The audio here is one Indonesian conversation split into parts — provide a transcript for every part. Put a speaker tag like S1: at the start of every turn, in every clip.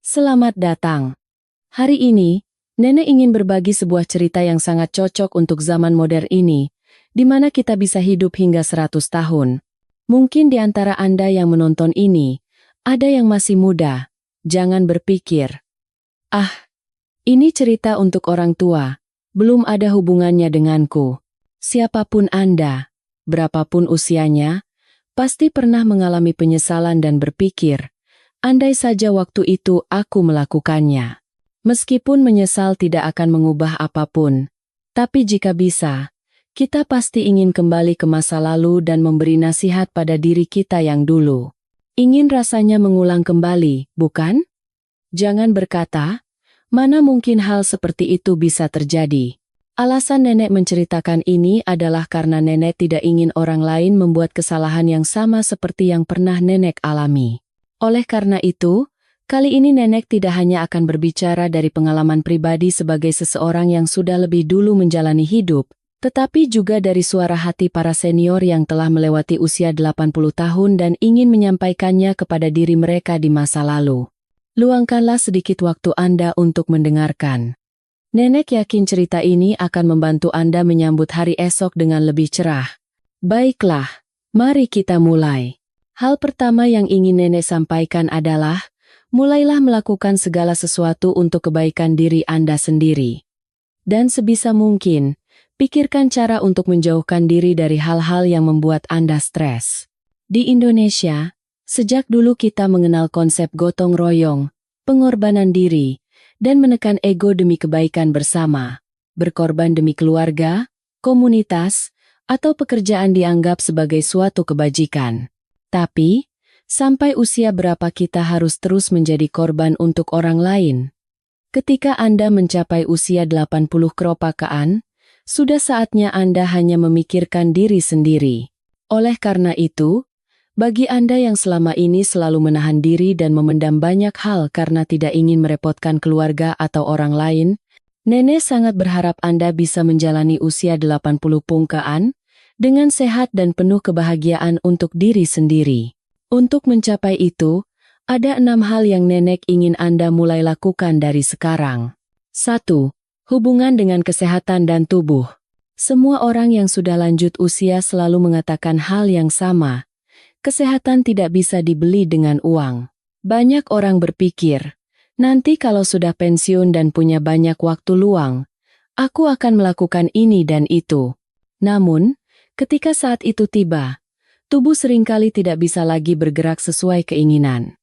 S1: Selamat datang. Hari ini, Nenek ingin berbagi sebuah cerita yang sangat cocok untuk zaman modern ini, di mana kita bisa hidup hingga 100 tahun. Mungkin di antara Anda yang menonton ini, ada yang masih muda. Jangan berpikir, "Ah, ini cerita untuk orang tua, belum ada hubungannya denganku." Siapapun Anda, berapapun usianya, pasti pernah mengalami penyesalan dan berpikir, andai saja waktu itu aku melakukannya. Meskipun menyesal tidak akan mengubah apapun, tapi jika bisa, kita pasti ingin kembali ke masa lalu dan memberi nasihat pada diri kita yang dulu. Ingin rasanya mengulang kembali, bukan? Jangan berkata, mana mungkin hal seperti itu bisa terjadi. Alasan nenek menceritakan ini adalah karena nenek tidak ingin orang lain membuat kesalahan yang sama seperti yang pernah nenek alami. Oleh karena itu, kali ini nenek tidak hanya akan berbicara dari pengalaman pribadi sebagai seseorang yang sudah lebih dulu menjalani hidup, tetapi juga dari suara hati para senior yang telah melewati usia 80 tahun dan ingin menyampaikannya kepada diri mereka di masa lalu. Luangkanlah sedikit waktu Anda untuk mendengarkan. Nenek yakin cerita ini akan membantu Anda menyambut hari esok dengan lebih cerah. Baiklah, mari kita mulai. Hal pertama yang ingin nenek sampaikan adalah, mulailah melakukan segala sesuatu untuk kebaikan diri Anda sendiri. Dan sebisa mungkin, pikirkan cara untuk menjauhkan diri dari hal-hal yang membuat Anda stres. Di Indonesia, sejak dulu kita mengenal konsep gotong royong, pengorbanan diri, dan menekan ego demi kebaikan bersama. Berkorban demi keluarga, komunitas, atau pekerjaan dianggap sebagai suatu kebajikan. Tapi, sampai usia berapa kita harus terus menjadi korban untuk orang lain? Ketika Anda mencapai usia 80 keropakaan, sudah saatnya Anda hanya memikirkan diri sendiri. Oleh karena itu, bagi Anda yang selama ini selalu menahan diri dan memendam banyak hal karena tidak ingin merepotkan keluarga atau orang lain, nenek sangat berharap Anda bisa menjalani usia 80 pungkaan, dengan sehat dan penuh kebahagiaan untuk diri sendiri. Untuk mencapai itu, ada 6 hal yang nenek ingin Anda mulai lakukan dari sekarang. 1. Hubungan dengan kesehatan dan tubuh. Semua orang yang sudah lanjut usia selalu mengatakan hal yang sama. Kesehatan tidak bisa dibeli dengan uang. Banyak orang berpikir, nanti kalau sudah pensiun dan punya banyak waktu luang, aku akan melakukan ini dan itu. Namun, ketika saat itu tiba, tubuh seringkali tidak bisa lagi bergerak sesuai keinginan.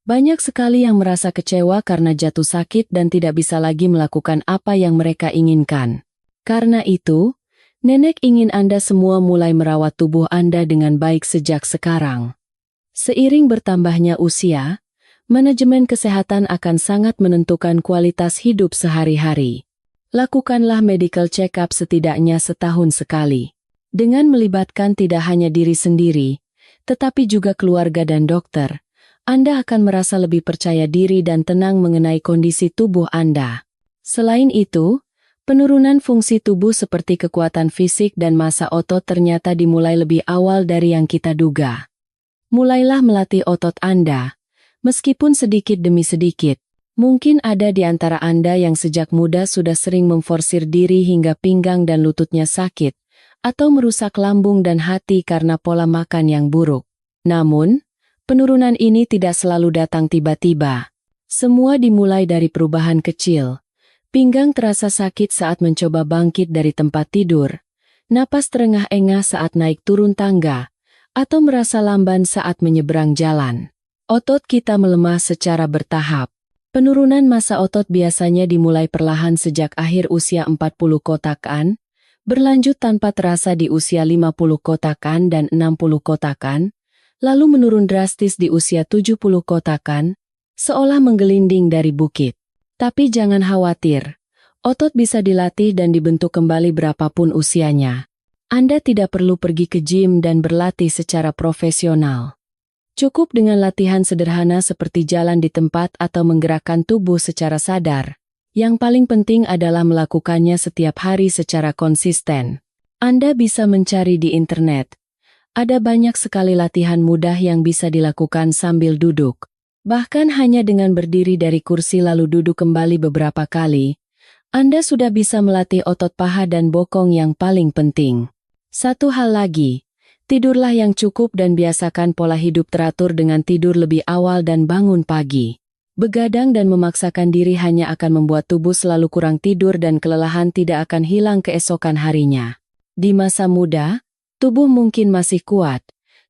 S1: Banyak sekali yang merasa kecewa karena jatuh sakit dan tidak bisa lagi melakukan apa yang mereka inginkan. Karena itu, nenek ingin Anda semua mulai merawat tubuh Anda dengan baik sejak sekarang. Seiring bertambahnya usia, manajemen kesehatan akan sangat menentukan kualitas hidup sehari-hari. Lakukanlah medical check-up setidaknya setahun sekali. Dengan melibatkan tidak hanya diri sendiri, tetapi juga keluarga dan dokter, Anda akan merasa lebih percaya diri dan tenang mengenai kondisi tubuh Anda. Selain itu, penurunan fungsi tubuh seperti kekuatan fisik dan massa otot ternyata dimulai lebih awal dari yang kita duga. Mulailah melatih otot Anda, meskipun sedikit demi sedikit. Mungkin ada di antara Anda yang sejak muda sudah sering memforsir diri hingga pinggang dan lututnya sakit, atau merusak lambung dan hati karena pola makan yang buruk. Namun, penurunan ini tidak selalu datang tiba-tiba. Semua dimulai dari perubahan kecil. Pinggang terasa sakit saat mencoba bangkit dari tempat tidur, napas terengah-engah saat naik turun tangga, atau merasa lamban saat menyeberang jalan. Otot kita melemah secara bertahap. Penurunan massa otot biasanya dimulai perlahan sejak akhir usia 40 kotakan, berlanjut tanpa terasa di usia 50 kotakan dan 60 kotakan, lalu menurun drastis di usia 70 kotakan, seolah menggelinding dari bukit. Tapi jangan khawatir, otot bisa dilatih dan dibentuk kembali berapapun usianya. Anda tidak perlu pergi ke gym dan berlatih secara profesional. Cukup dengan latihan sederhana seperti jalan di tempat atau menggerakkan tubuh secara sadar. Yang paling penting adalah melakukannya setiap hari secara konsisten. Anda bisa mencari di internet. Ada banyak sekali latihan mudah yang bisa dilakukan sambil duduk. Bahkan hanya dengan berdiri dari kursi lalu duduk kembali beberapa kali, Anda sudah bisa melatih otot paha dan bokong yang paling penting. Satu hal lagi, tidurlah yang cukup dan biasakan pola hidup teratur dengan tidur lebih awal dan bangun pagi. Begadang dan memaksakan diri hanya akan membuat tubuh selalu kurang tidur dan kelelahan tidak akan hilang keesokan harinya. Di masa muda, tubuh mungkin masih kuat,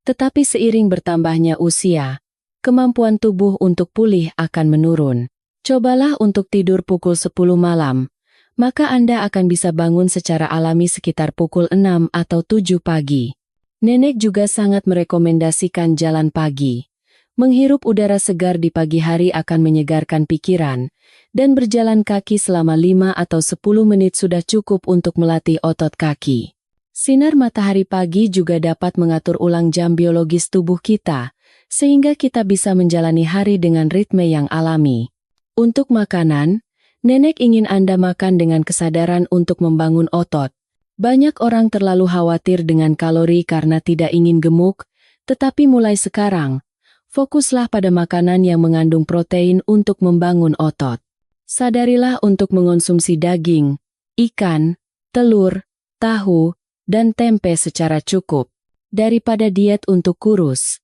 S1: tetapi seiring bertambahnya usia, kemampuan tubuh untuk pulih akan menurun. Cobalah untuk tidur pukul 10 malam, maka Anda akan bisa bangun secara alami sekitar pukul 6 atau 7 pagi. Nenek juga sangat merekomendasikan jalan pagi. Menghirup udara segar di pagi hari akan menyegarkan pikiran, dan berjalan kaki selama 5 atau 10 menit sudah cukup untuk melatih otot kaki. Sinar matahari pagi juga dapat mengatur ulang jam biologis tubuh kita, sehingga kita bisa menjalani hari dengan ritme yang alami. Untuk makanan, Nenek ingin Anda makan dengan kesadaran untuk membangun otot. Banyak orang terlalu khawatir dengan kalori karena tidak ingin gemuk, tetapi mulai sekarang, fokuslah pada makanan yang mengandung protein untuk membangun otot. Sadarilah untuk mengonsumsi daging, ikan, telur, tahu, dan tempe secara cukup. Daripada diet untuk kurus,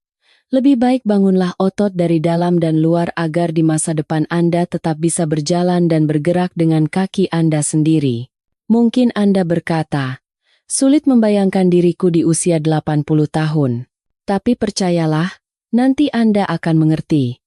S1: lebih baik bangunlah otot dari dalam dan luar agar di masa depan Anda tetap bisa berjalan dan bergerak dengan kaki Anda sendiri. Mungkin Anda berkata, sulit membayangkan diriku di usia 80 tahun. Tapi percayalah, nanti Anda akan mengerti.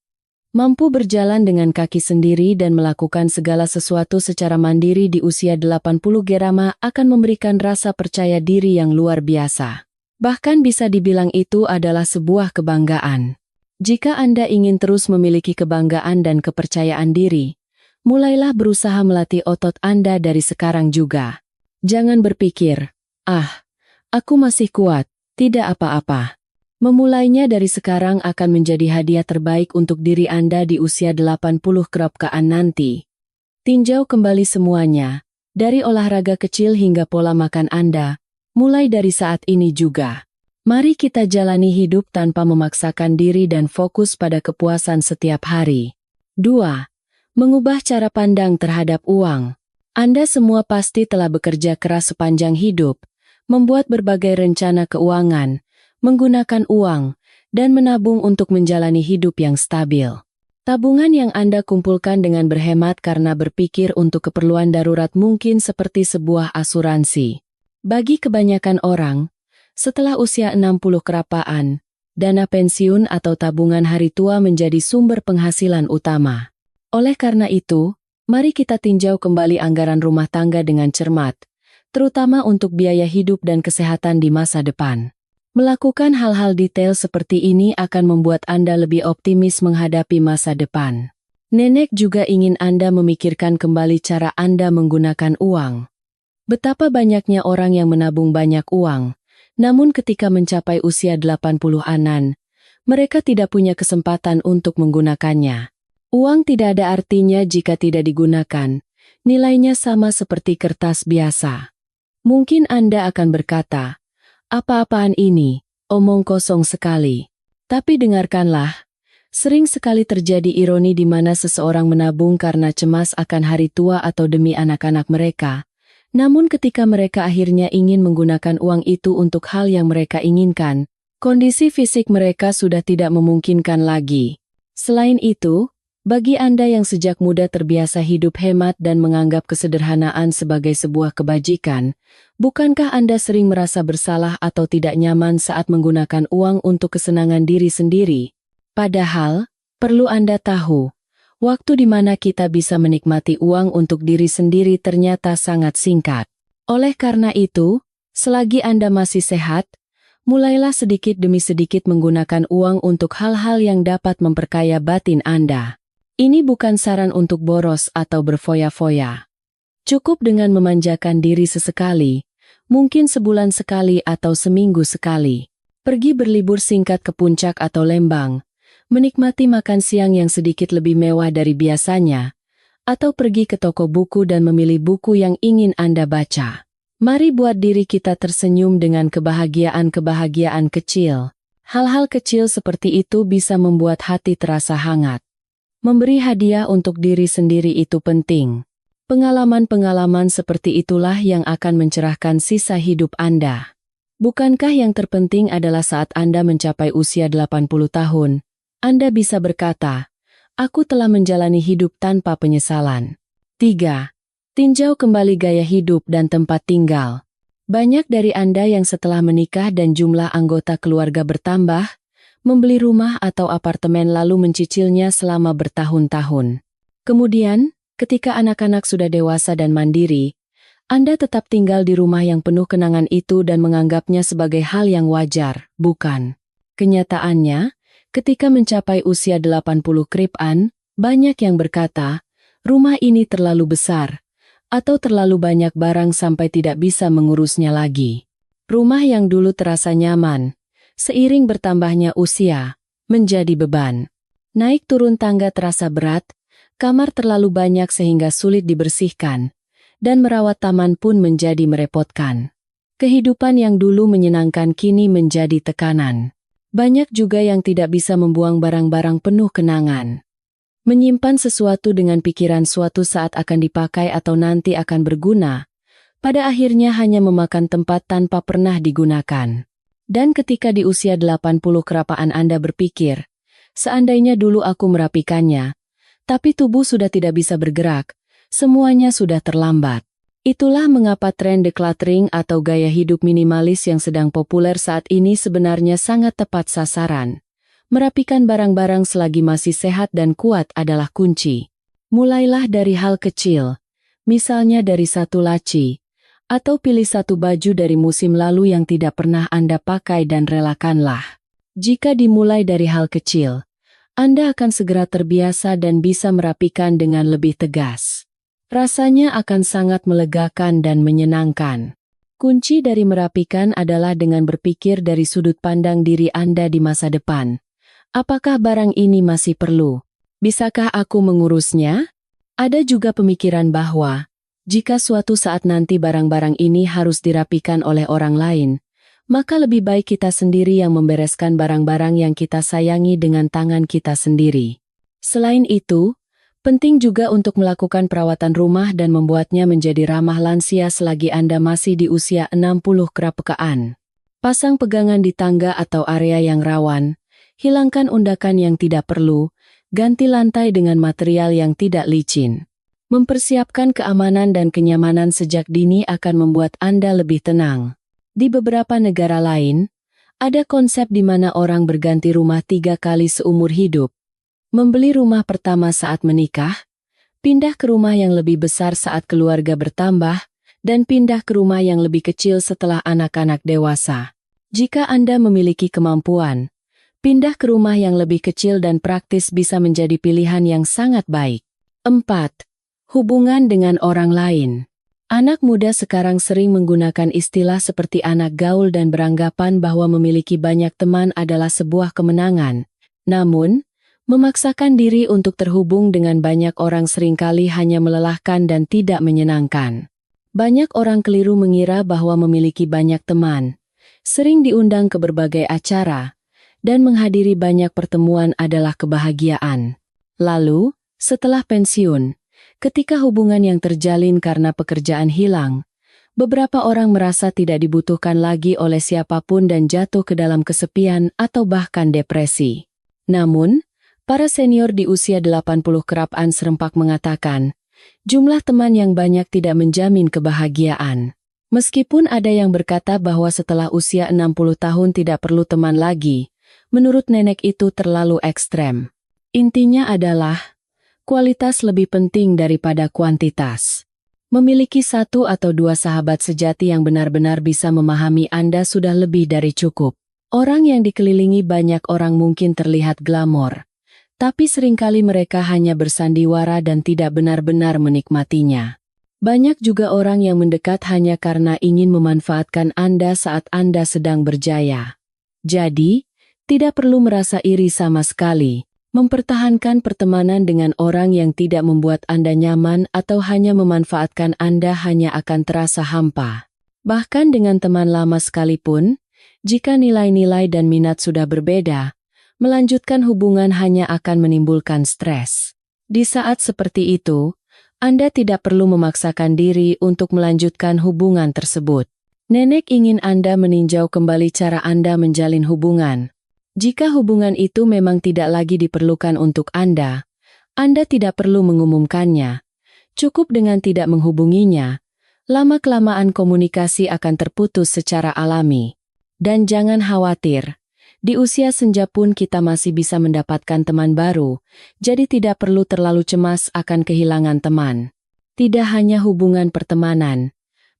S1: Mampu berjalan dengan kaki sendiri dan melakukan segala sesuatu secara mandiri di usia 80 gerama akan memberikan rasa percaya diri yang luar biasa. Bahkan bisa dibilang itu adalah sebuah kebanggaan. Jika Anda ingin terus memiliki kebanggaan dan kepercayaan diri, mulailah berusaha melatih otot Anda dari sekarang juga. Jangan berpikir, aku masih kuat, tidak apa-apa. Memulainya dari sekarang akan menjadi hadiah terbaik untuk diri Anda di usia 80 kerokaan nanti. Tinjau kembali semuanya, dari olahraga kecil hingga pola makan Anda, mulai dari saat ini juga. Mari kita jalani hidup tanpa memaksakan diri dan fokus pada kepuasan setiap hari. 2. Mengubah cara pandang terhadap uang. Anda semua pasti telah bekerja keras sepanjang hidup, membuat berbagai rencana keuangan, menggunakan uang, dan menabung untuk menjalani hidup yang stabil. Tabungan yang Anda kumpulkan dengan berhemat karena berpikir untuk keperluan darurat mungkin seperti sebuah asuransi. Bagi kebanyakan orang, setelah usia 60 kerapaan, dana pensiun atau tabungan hari tua menjadi sumber penghasilan utama. Oleh karena itu, mari kita tinjau kembali anggaran rumah tangga dengan cermat, terutama untuk biaya hidup dan kesehatan di masa depan. Melakukan hal-hal detail seperti ini akan membuat Anda lebih optimis menghadapi masa depan. Nenek juga ingin Anda memikirkan kembali cara Anda menggunakan uang. Betapa banyaknya orang yang menabung banyak uang, namun ketika mencapai usia 80-anan, mereka tidak punya kesempatan untuk menggunakannya. Uang tidak ada artinya jika tidak digunakan, nilainya sama seperti kertas biasa. Mungkin Anda akan berkata, apa-apaan ini, omong kosong sekali. Tapi dengarkanlah, sering sekali terjadi ironi di mana seseorang menabung karena cemas akan hari tua atau demi anak-anak mereka. Namun ketika mereka akhirnya ingin menggunakan uang itu untuk hal yang mereka inginkan, kondisi fisik mereka sudah tidak memungkinkan lagi. Selain itu, bagi Anda yang sejak muda terbiasa hidup hemat dan menganggap kesederhanaan sebagai sebuah kebajikan, bukankah Anda sering merasa bersalah atau tidak nyaman saat menggunakan uang untuk kesenangan diri sendiri? Padahal, perlu Anda tahu, waktu di mana kita bisa menikmati uang untuk diri sendiri ternyata sangat singkat. Oleh karena itu, selagi Anda masih sehat, mulailah sedikit demi sedikit menggunakan uang untuk hal-hal yang dapat memperkaya batin Anda. Ini bukan saran untuk boros atau berfoya-foya. Cukup dengan memanjakan diri sesekali, mungkin sebulan sekali atau seminggu sekali. Pergi berlibur singkat ke puncak atau Lembang, menikmati makan siang yang sedikit lebih mewah dari biasanya, atau pergi ke toko buku dan memilih buku yang ingin Anda baca. Mari buat diri kita tersenyum dengan kebahagiaan-kebahagiaan kecil. Hal-hal kecil seperti itu bisa membuat hati terasa hangat. Memberi hadiah untuk diri sendiri itu penting. Pengalaman-pengalaman seperti itulah yang akan mencerahkan sisa hidup Anda. Bukankah yang terpenting adalah saat Anda mencapai usia 80 tahun, Anda bisa berkata, "Aku telah menjalani hidup tanpa penyesalan." 3. Tinjau kembali gaya hidup dan tempat tinggal. Banyak dari Anda yang setelah menikah dan jumlah anggota keluarga bertambah, membeli rumah atau apartemen lalu mencicilnya selama bertahun-tahun. Kemudian, ketika anak-anak sudah dewasa dan mandiri, Anda tetap tinggal di rumah yang penuh kenangan itu dan menganggapnya sebagai hal yang wajar, bukan? Kenyataannya, ketika mencapai usia 80 kripan, banyak yang berkata, rumah ini terlalu besar, atau terlalu banyak barang sampai tidak bisa mengurusnya lagi. Rumah yang dulu terasa nyaman, seiring bertambahnya usia, menjadi beban. Naik turun tangga terasa berat, kamar terlalu banyak sehingga sulit dibersihkan, dan merawat taman pun menjadi merepotkan. Kehidupan yang dulu menyenangkan kini menjadi tekanan. Banyak juga yang tidak bisa membuang barang-barang penuh kenangan. Menyimpan sesuatu dengan pikiran suatu saat akan dipakai atau nanti akan berguna, pada akhirnya hanya memakan tempat tanpa pernah digunakan. Dan ketika di usia 80 kerapaan Anda berpikir, seandainya dulu aku merapikannya, tapi tubuh sudah tidak bisa bergerak, semuanya sudah terlambat. Itulah mengapa tren decluttering atau gaya hidup minimalis yang sedang populer saat ini sebenarnya sangat tepat sasaran. Merapikan barang-barang selagi masih sehat dan kuat adalah kunci. Mulailah dari hal kecil, misalnya dari satu laci, atau pilih satu baju dari musim lalu yang tidak pernah Anda pakai dan relakanlah. Jika dimulai dari hal kecil, Anda akan segera terbiasa dan bisa merapikan dengan lebih tegas. Rasanya akan sangat melegakan dan menyenangkan. Kunci dari merapikan adalah dengan berpikir dari sudut pandang diri Anda di masa depan. Apakah barang ini masih perlu? Bisakah aku mengurusnya? Ada juga pemikiran bahwa, jika suatu saat nanti barang-barang ini harus dirapikan oleh orang lain, maka lebih baik kita sendiri yang membereskan barang-barang yang kita sayangi dengan tangan kita sendiri. Selain itu, penting juga untuk melakukan perawatan rumah dan membuatnya menjadi ramah lansia selagi Anda masih di usia 60 kerapekaan. Pasang pegangan di tangga atau area yang rawan, hilangkan undakan yang tidak perlu, ganti lantai dengan material yang tidak licin. Mempersiapkan keamanan dan kenyamanan sejak dini akan membuat Anda lebih tenang. Di beberapa negara lain, ada konsep di mana orang berganti rumah 3 kali seumur hidup. Membeli rumah pertama saat menikah, pindah ke rumah yang lebih besar saat keluarga bertambah, dan pindah ke rumah yang lebih kecil setelah anak-anak dewasa. Jika Anda memiliki kemampuan, pindah ke rumah yang lebih kecil dan praktis bisa menjadi pilihan yang sangat baik. 4. Hubungan dengan orang lain. Anak muda sekarang sering menggunakan istilah seperti anak gaul dan beranggapan bahwa memiliki banyak teman adalah sebuah kemenangan. Namun, memaksakan diri untuk terhubung dengan banyak orang seringkali hanya melelahkan dan tidak menyenangkan. Banyak orang keliru mengira bahwa memiliki banyak teman, sering diundang ke berbagai acara, dan menghadiri banyak pertemuan adalah kebahagiaan. Lalu, setelah pensiun, ketika hubungan yang terjalin karena pekerjaan hilang, beberapa orang merasa tidak dibutuhkan lagi oleh siapapun dan jatuh ke dalam kesepian atau bahkan depresi. Namun, para senior di usia 80 kerapaan serempak mengatakan, jumlah teman yang banyak tidak menjamin kebahagiaan. Meskipun ada yang berkata bahwa setelah usia 60 tahun tidak perlu teman lagi, menurut nenek itu terlalu ekstrem. Intinya adalah, kualitas lebih penting daripada kuantitas. Memiliki 1 atau 2 sahabat sejati yang benar-benar bisa memahami Anda sudah lebih dari cukup. Orang yang dikelilingi banyak orang mungkin terlihat glamor, tapi seringkali mereka hanya bersandiwara dan tidak benar-benar menikmatinya. Banyak juga orang yang mendekat hanya karena ingin memanfaatkan Anda saat Anda sedang berjaya. Jadi, tidak perlu merasa iri sama sekali. Mempertahankan pertemanan dengan orang yang tidak membuat Anda nyaman atau hanya memanfaatkan Anda hanya akan terasa hampa. Bahkan dengan teman lama sekalipun, Jika nilai-nilai dan minat sudah berbeda, melanjutkan hubungan hanya akan menimbulkan stres. Di saat seperti itu, Anda tidak perlu memaksakan diri untuk melanjutkan hubungan tersebut. Nenek ingin Anda meninjau kembali cara Anda menjalin hubungan. Jika hubungan itu memang tidak lagi diperlukan untuk Anda tidak perlu mengumumkannya. Cukup dengan tidak menghubunginya. Lama-kelamaan komunikasi akan terputus secara alami. Dan jangan khawatir, di usia senja pun kita masih bisa mendapatkan teman baru, jadi tidak perlu terlalu cemas akan kehilangan teman. Tidak hanya hubungan pertemanan,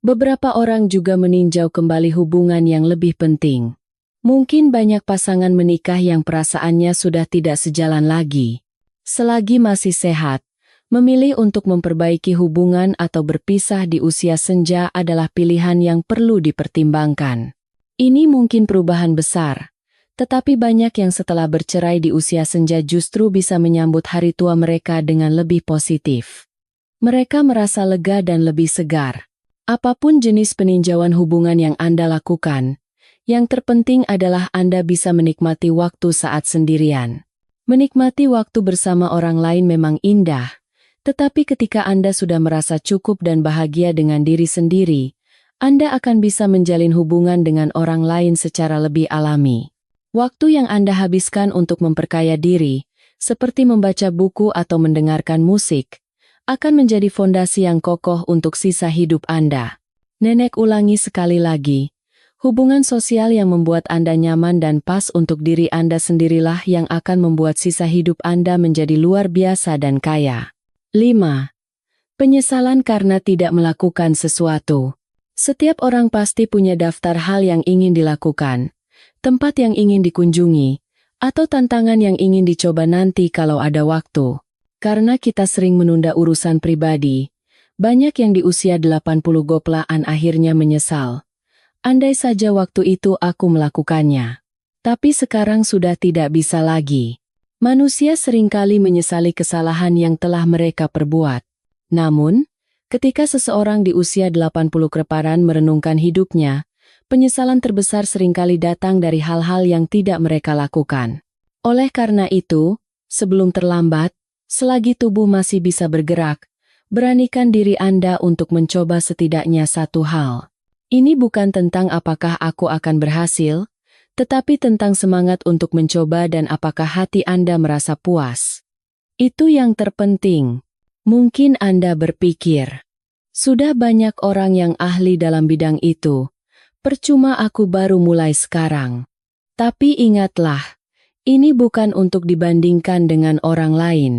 S1: beberapa orang juga meninjau kembali hubungan yang lebih penting. Mungkin banyak pasangan menikah yang perasaannya sudah tidak sejalan lagi. Selagi masih sehat, memilih untuk memperbaiki hubungan atau berpisah di usia senja adalah pilihan yang perlu dipertimbangkan. Ini mungkin perubahan besar, tetapi banyak yang setelah bercerai di usia senja justru bisa menyambut hari tua mereka dengan lebih positif. Mereka merasa lega dan lebih segar. Apapun jenis peninjauan hubungan yang Anda lakukan, yang terpenting adalah Anda bisa menikmati waktu saat sendirian. Menikmati waktu bersama orang lain memang indah, tetapi ketika Anda sudah merasa cukup dan bahagia dengan diri sendiri, Anda akan bisa menjalin hubungan dengan orang lain secara lebih alami. Waktu yang Anda habiskan untuk memperkaya diri, seperti membaca buku atau mendengarkan musik, akan menjadi fondasi yang kokoh untuk sisa hidup Anda. Nenek ulangi sekali lagi, hubungan sosial yang membuat Anda nyaman dan pas untuk diri Anda sendirilah yang akan membuat sisa hidup Anda menjadi luar biasa dan kaya. 5. Penyesalan karena tidak melakukan sesuatu. Setiap orang pasti punya daftar hal yang ingin dilakukan, tempat yang ingin dikunjungi, atau tantangan yang ingin dicoba nanti kalau ada waktu. Karena kita sering menunda urusan pribadi, banyak yang di usia 80 goplaan akhirnya menyesal. Andai saja waktu itu aku melakukannya. Tapi sekarang sudah tidak bisa lagi. Manusia seringkali menyesali kesalahan yang telah mereka perbuat. Namun, ketika seseorang di usia 80 keparan merenungkan hidupnya, penyesalan terbesar seringkali datang dari hal-hal yang tidak mereka lakukan. Oleh karena itu, sebelum terlambat, selagi tubuh masih bisa bergerak, beranikan diri Anda untuk mencoba setidaknya satu hal. Ini bukan tentang apakah aku akan berhasil, tetapi tentang semangat untuk mencoba dan apakah hati Anda merasa puas. Itu yang terpenting. Mungkin Anda berpikir, sudah banyak orang yang ahli dalam bidang itu, percuma aku baru mulai sekarang. Tapi ingatlah, ini bukan untuk dibandingkan dengan orang lain.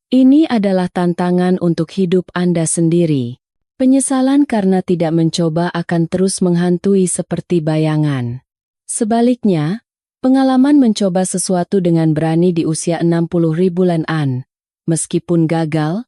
S1: Ini adalah tantangan untuk hidup Anda sendiri. Penyesalan karena tidak mencoba akan terus menghantui seperti bayangan. Sebaliknya, pengalaman mencoba sesuatu dengan berani di usia 60 bulan-an, meskipun gagal,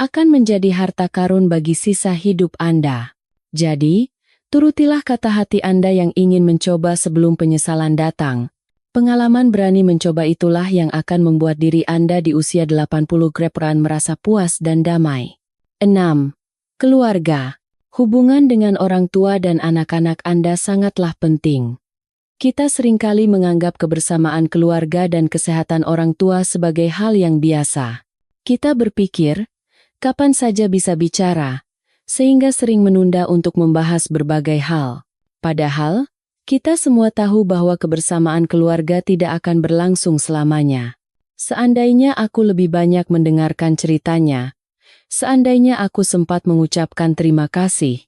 S1: akan menjadi harta karun bagi sisa hidup Anda. Jadi, turutilah kata hati Anda yang ingin mencoba sebelum penyesalan datang. Pengalaman berani mencoba itulah yang akan membuat diri Anda di usia 80 keparan merasa puas dan damai. 6. Keluarga. Hubungan dengan orang tua dan anak-anak Anda sangatlah penting. Kita seringkali menganggap kebersamaan keluarga dan kesehatan orang tua sebagai hal yang biasa. Kita berpikir, kapan saja bisa bicara, sehingga sering menunda untuk membahas berbagai hal. Padahal, kita semua tahu bahwa kebersamaan keluarga tidak akan berlangsung selamanya. Seandainya aku lebih banyak mendengarkan ceritanya, seandainya aku sempat mengucapkan terima kasih.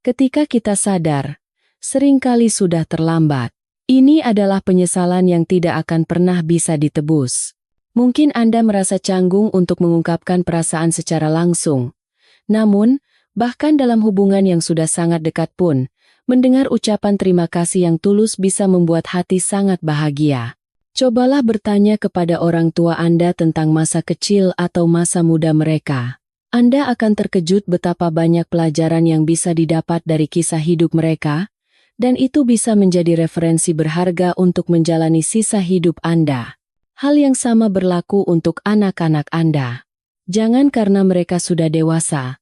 S1: Ketika kita sadar, seringkali sudah terlambat. Ini adalah penyesalan yang tidak akan pernah bisa ditebus. Mungkin Anda merasa canggung untuk mengungkapkan perasaan secara langsung. Namun, bahkan dalam hubungan yang sudah sangat dekat pun, mendengar ucapan terima kasih yang tulus bisa membuat hati sangat bahagia. Cobalah bertanya kepada orang tua Anda tentang masa kecil atau masa muda mereka. Anda akan terkejut betapa banyak pelajaran yang bisa didapat dari kisah hidup mereka, dan itu bisa menjadi referensi berharga untuk menjalani sisa hidup Anda. Hal yang sama berlaku untuk anak-anak Anda. Jangan karena mereka sudah dewasa,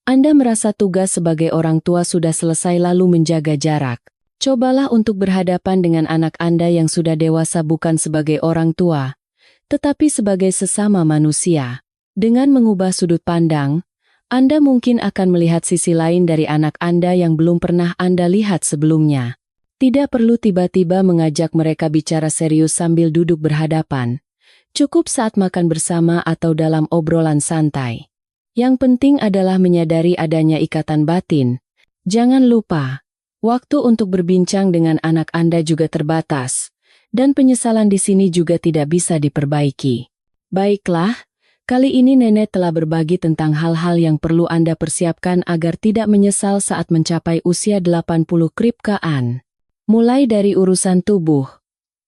S1: Anda merasa tugas sebagai orang tua sudah selesai lalu menjaga jarak. Cobalah untuk berhadapan dengan anak Anda yang sudah dewasa bukan sebagai orang tua, tetapi sebagai sesama manusia. Dengan mengubah sudut pandang, Anda mungkin akan melihat sisi lain dari anak Anda yang belum pernah Anda lihat sebelumnya. Tidak perlu tiba-tiba mengajak mereka bicara serius sambil duduk berhadapan. Cukup saat makan bersama atau dalam obrolan santai. Yang penting adalah menyadari adanya ikatan batin. Jangan lupa, waktu untuk berbincang dengan anak Anda juga terbatas, dan penyesalan di sini juga tidak bisa diperbaiki. Baiklah, kali ini nenek telah berbagi tentang hal-hal yang perlu Anda persiapkan agar tidak menyesal saat mencapai usia 80 kripkaan. Mulai dari urusan tubuh,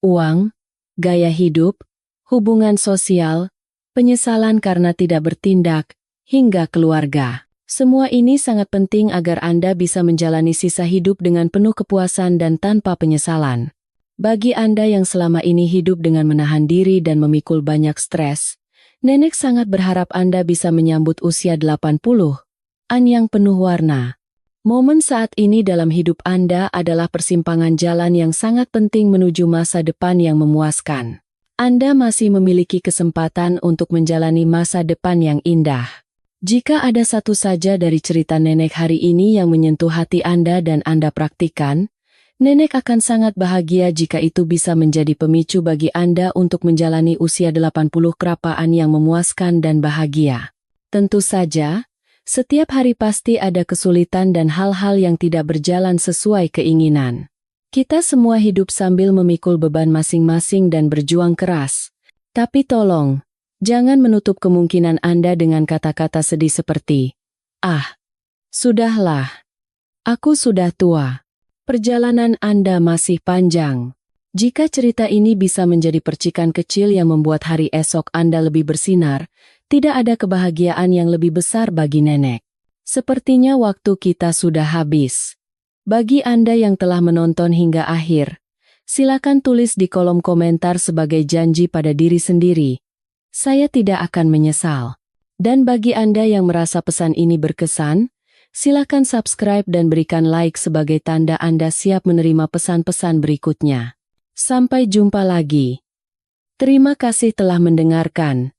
S1: uang, gaya hidup, hubungan sosial, penyesalan karena tidak bertindak, hingga keluarga. Semua ini sangat penting agar Anda bisa menjalani sisa hidup dengan penuh kepuasan dan tanpa penyesalan. Bagi Anda yang selama ini hidup dengan menahan diri dan memikul banyak stres, nenek sangat berharap Anda bisa menyambut usia 80-an yang penuh warna. Momen saat ini dalam hidup Anda adalah persimpangan jalan yang sangat penting menuju masa depan yang memuaskan. Anda masih memiliki kesempatan untuk menjalani masa depan yang indah. Jika ada satu saja dari cerita nenek hari ini yang menyentuh hati Anda dan Anda praktikkan, nenek akan sangat bahagia jika itu bisa menjadi pemicu bagi Anda untuk menjalani usia 80 krapaan yang memuaskan dan bahagia. Tentu saja, setiap hari pasti ada kesulitan dan hal-hal yang tidak berjalan sesuai keinginan. Kita semua hidup sambil memikul beban masing-masing dan berjuang keras. Tapi tolong, jangan menutup kemungkinan Anda dengan kata-kata sedih seperti, "Ah, sudahlah. Aku sudah tua." Perjalanan Anda masih panjang. Jika cerita ini bisa menjadi percikan kecil yang membuat hari esok Anda lebih bersinar, tidak ada kebahagiaan yang lebih besar bagi nenek. Sepertinya waktu kita sudah habis. Bagi Anda yang telah menonton hingga akhir, silakan tulis di kolom komentar sebagai janji pada diri sendiri. Saya tidak akan menyesal. Dan bagi Anda yang merasa pesan ini berkesan, silakan subscribe dan berikan like sebagai tanda Anda siap menerima pesan-pesan berikutnya. Sampai jumpa lagi. Terima kasih telah mendengarkan.